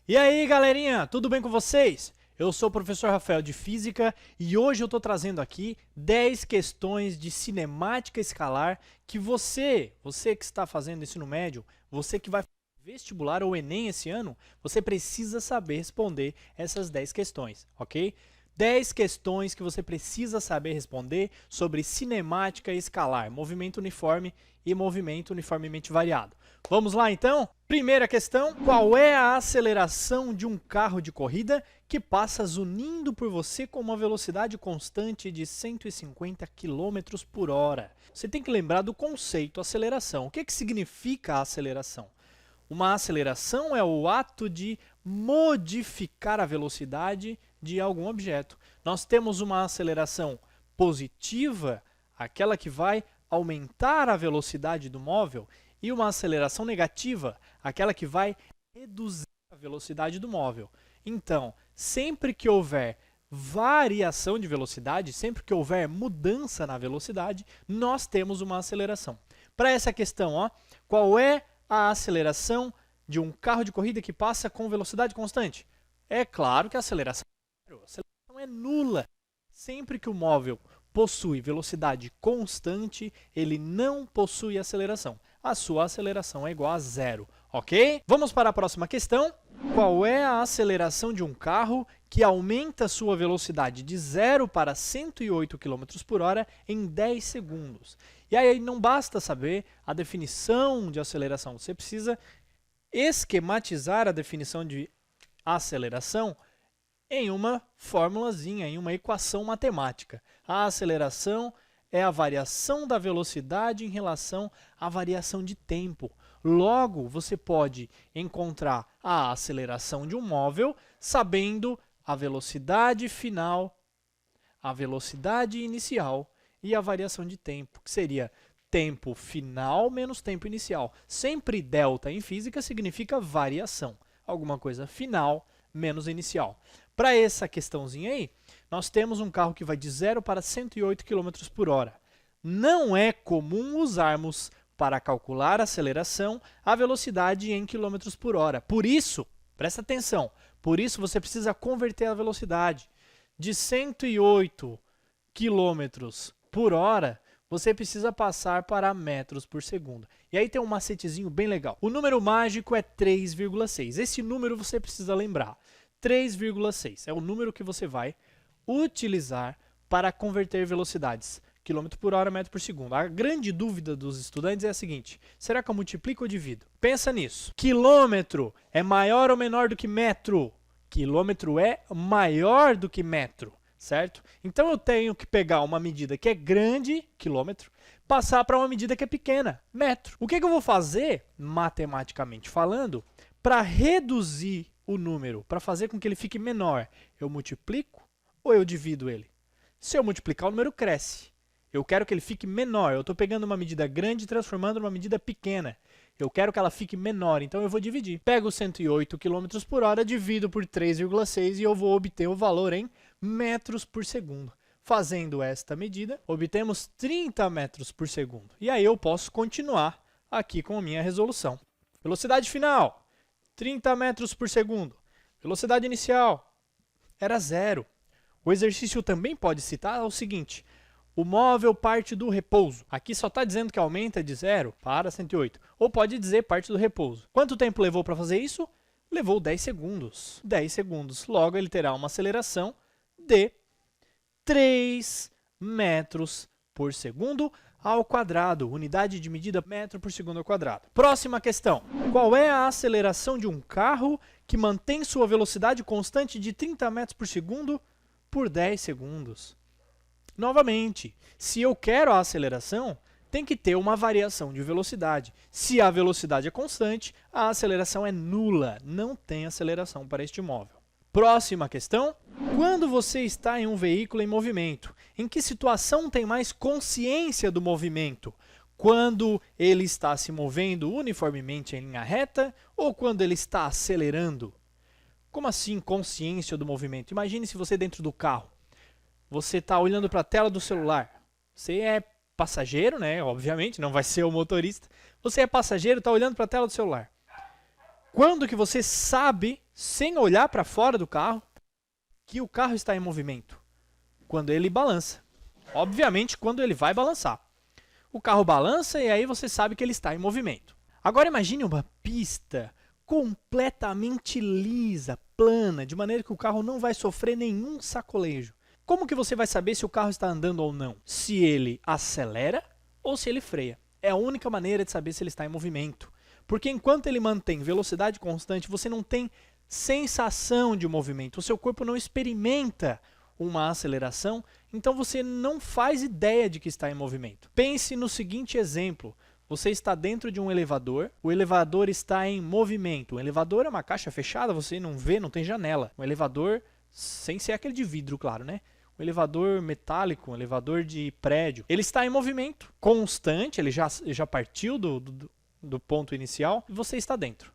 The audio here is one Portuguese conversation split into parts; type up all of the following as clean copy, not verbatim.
E aí, galerinha, tudo bem com vocês? Eu sou o professor Rafael de Física e hoje eu estou trazendo aqui 10 questões de cinemática escalar que você que está fazendo ensino médio, você que vai fazer vestibular ou Enem esse ano, você precisa saber responder essas 10 questões, ok? 10 questões que você precisa saber responder sobre cinemática escalar, movimento uniforme e movimento uniformemente variado. Vamos lá então? Primeira questão, qual é a aceleração de um carro de corrida que passa zunindo por você com uma velocidade constante de 150 km por hora? Você tem que lembrar do conceito aceleração. O que significa a aceleração? Uma aceleração é o ato de modificar a velocidade de algum objeto. Nós temos uma aceleração positiva, aquela que vai aumentar a velocidade do móvel, e uma aceleração negativa, aquela que vai reduzir a velocidade do móvel. Então, sempre que houver variação de velocidade, sempre que houver mudança na velocidade, nós temos uma aceleração. Para essa questão, ó, qual é a aceleração de um carro de corrida que passa com velocidade constante? É claro que a aceleração é nula. Sempre que o móvel possui velocidade constante, ele não possui aceleração. A sua aceleração é igual a zero, ok? Vamos para a próxima questão. Qual é a aceleração de um carro que aumenta sua velocidade de 0 para 108 km por hora em 10 segundos? E aí não basta saber a definição de aceleração, você precisa esquematizar a definição de aceleração em uma formulazinha, em uma equação matemática. A aceleração é a variação da velocidade em relação à variação de tempo. Logo, você pode encontrar a aceleração de um móvel sabendo a velocidade final, a velocidade inicial e a variação de tempo, que seria tempo final menos tempo inicial. Sempre delta em física significa variação, alguma coisa final menos inicial. Para essa questãozinha aí, nós temos um carro que vai de 0 para 108 km por hora. Não é comum usarmos, para calcular a aceleração, a velocidade em km por hora. Por isso, presta atenção, por isso você precisa converter a velocidade. De 108 km por hora, você precisa passar para metros por segundo. E aí tem um macetezinho bem legal. O número mágico é 3,6. Esse número você precisa lembrar. 3,6 é o número que você vai utilizar para converter velocidades. Quilômetro por hora, metro por segundo. A grande dúvida dos estudantes é a seguinte: será que eu multiplico ou divido? Pensa nisso. Quilômetro é maior ou menor do que metro? Quilômetro é maior do que metro, certo? Então eu tenho que pegar uma medida que é grande, quilômetro, passar para uma medida que é pequena, metro. O que eu vou fazer, matematicamente falando, para reduzir o número, para fazer com que ele fique menor? Eu multiplico ou eu divido ele? Se eu multiplicar, o número cresce. Eu quero que ele fique menor. Eu estou pegando uma medida grande e transformando numa medida pequena. Eu quero que ela fique menor, então eu vou dividir. Pego 108 km por hora, divido por 3,6 e eu vou obter o valor em metros por segundo. Fazendo esta medida, obtemos 30 metros por segundo. E aí eu posso continuar aqui com a minha resolução. Velocidade final, 30 metros por segundo. Velocidade inicial, era zero. O exercício também pode citar o seguinte: o móvel parte do repouso. Aqui só está dizendo que aumenta de 0 para 108. Ou pode dizer parte do repouso. Quanto tempo levou para fazer isso? Levou 10 segundos. 10 segundos. Logo, ele terá uma aceleração de 3 metros por segundo ao quadrado. Unidade de medida metro por segundo ao quadrado. Próxima questão. Qual é a aceleração de um carro que mantém sua velocidade constante de 30 metros por segundo por 10 segundos? Novamente, se eu quero a aceleração, tem que ter uma variação de velocidade. Se a velocidade é constante, a aceleração é nula. Não tem aceleração para este móvel. Próxima questão. Quando você está em um veículo em movimento, em que situação tem mais consciência do movimento? Quando ele está se movendo uniformemente em linha reta ou quando ele está acelerando? Como assim consciência do movimento? Imagine se você dentro do carro. Você está olhando para a tela do celular. Você é passageiro, né? Obviamente, não vai ser o motorista. Você é passageiro, está olhando para a tela do celular. Quando que você sabe, sem olhar para fora do carro, que o carro está em movimento? Quando ele balança. Obviamente, quando ele vai balançar. O carro balança e aí você sabe que ele está em movimento. Agora imagine uma pista completamente lisa, plana, de maneira que o carro não vai sofrer nenhum sacolejo. Como que você vai saber se o carro está andando ou não? Se ele acelera ou se ele freia. É a única maneira de saber se ele está em movimento. Porque enquanto ele mantém velocidade constante, você não tem sensação de movimento. O seu corpo não experimenta uma aceleração, então você não faz ideia de que está em movimento. Pense no seguinte exemplo. Você está dentro de um elevador, o elevador está em movimento. O elevador é uma caixa fechada, você não vê, não tem janela. Um elevador, sem ser aquele de vidro, claro, né? Um elevador metálico, um elevador de prédio. Ele está em movimento constante, ele já partiu do ponto inicial e você está dentro.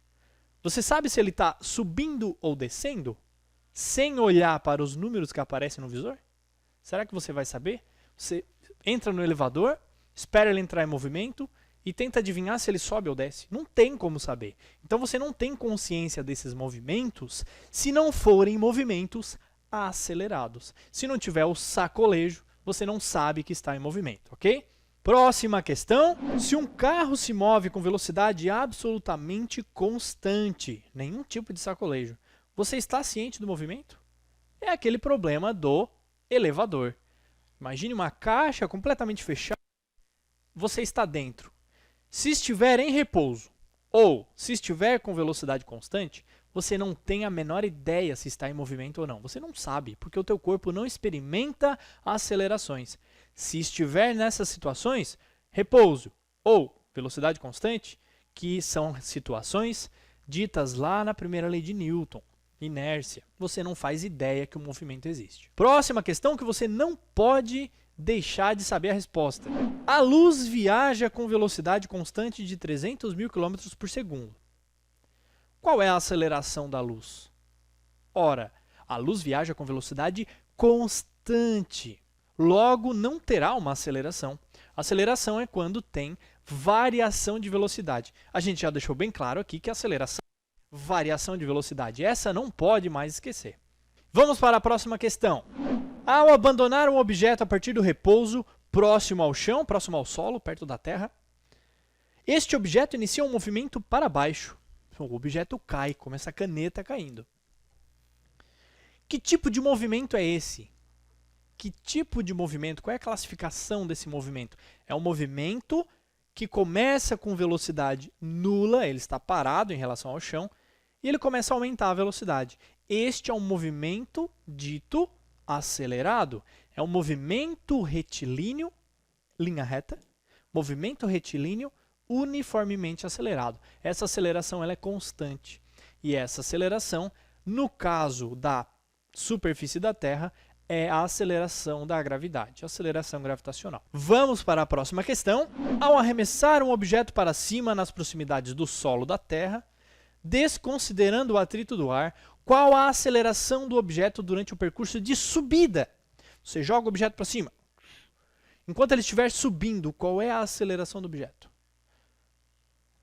Você sabe se ele está subindo ou descendo? Sem olhar para os números que aparecem no visor? Será que você vai saber? Você entra no elevador, espera ele entrar em movimento e tenta adivinhar se ele sobe ou desce. Não tem como saber. Então você não tem consciência desses movimentos se não forem movimentos acelerados. Se não tiver o sacolejo, você não sabe que está em movimento, ok? Próxima questão. Se um carro se move com velocidade absolutamente constante, nenhum tipo de sacolejo, você está ciente do movimento? É aquele problema do elevador. Imagine uma caixa completamente fechada, você está dentro. Se estiver em repouso ou se estiver com velocidade constante, você não tem a menor ideia se está em movimento ou não. Você não sabe, porque o teu corpo não experimenta acelerações. Se estiver nessas situações, repouso ou velocidade constante, que são situações ditas lá na primeira lei de Newton, inércia, você não faz ideia que o movimento existe. Próxima questão que você não pode deixar de saber a resposta. A luz viaja com velocidade constante de 300 mil km por segundo. Qual é a aceleração da luz? Ora, a luz viaja com velocidade constante. Logo, não terá uma aceleração. Aceleração é quando tem variação de velocidade. A gente já deixou bem claro aqui que a aceleração é variação de velocidade. Essa não pode mais esquecer. Vamos para a próxima questão. Ao abandonar um objeto a partir do repouso, próximo ao chão, próximo ao solo, perto da terra, este objeto inicia um movimento para baixo. O objeto cai, como essa caneta caindo. Que tipo de movimento é esse? Que tipo de movimento? Qual é a classificação desse movimento? É um movimento que começa com velocidade nula, ele está parado em relação ao chão, e ele começa a aumentar a velocidade. Este é um movimento dito acelerado. É um movimento retilíneo, linha reta, movimento retilíneo uniformemente acelerado. Essa aceleração ela é constante. E essa aceleração, no caso da superfície da Terra, é a aceleração da gravidade, a aceleração gravitacional. Vamos para a próxima questão. Ao arremessar um objeto para cima nas proximidades do solo da Terra, desconsiderando o atrito do ar, qual a aceleração do objeto durante o percurso de subida? Você joga o objeto para cima. Enquanto ele estiver subindo, qual é a aceleração do objeto?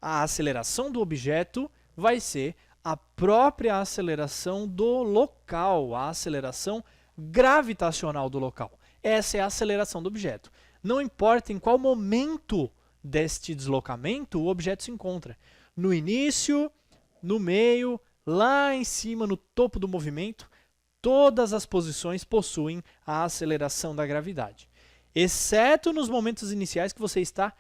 A aceleração do objeto vai ser a própria aceleração do local, a aceleração gravitacional do local. Essa é a aceleração do objeto. Não importa em qual momento deste deslocamento o objeto se encontra. No início, no meio, lá em cima, no topo do movimento, todas as posições possuem a aceleração da gravidade. Exceto nos momentos iniciais que você está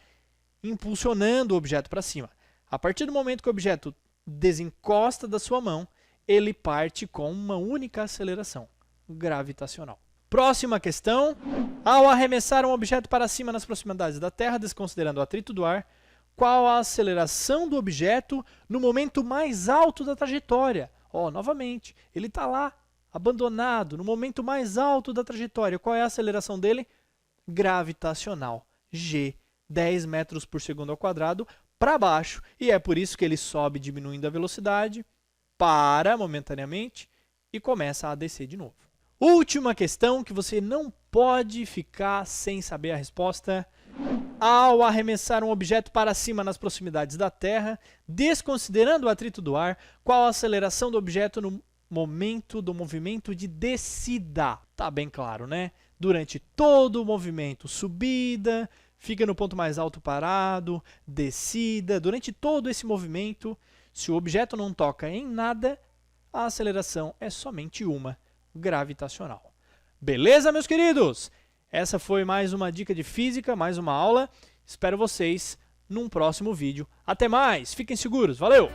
impulsionando o objeto para cima. A partir do momento que o objeto desencosta da sua mão, ele parte com uma única aceleração gravitacional. Próxima questão. Ao arremessar um objeto para cima nas proximidades da Terra, desconsiderando o atrito do ar, qual a aceleração do objeto no momento mais alto da trajetória? Novamente, ele está lá, abandonado, no momento mais alto da trajetória. Qual é a aceleração dele? Gravitacional. G, 10 metros por segundo ao quadrado, para baixo. E é por isso que ele sobe diminuindo a velocidade, para momentaneamente e começa a descer de novo. Última questão que você não pode ficar sem saber a resposta. Ao arremessar um objeto para cima nas proximidades da Terra, desconsiderando o atrito do ar, qual a aceleração do objeto no momento do movimento de descida? Tá bem claro, né? Durante todo o movimento, subida, fica no ponto mais alto parado, descida, durante todo esse movimento, se o objeto não toca em nada, a aceleração é somente uma, gravitacional. Beleza, meus queridos? Essa foi mais uma dica de física, mais uma aula. Espero vocês num próximo vídeo. Até mais, fiquem seguros, valeu!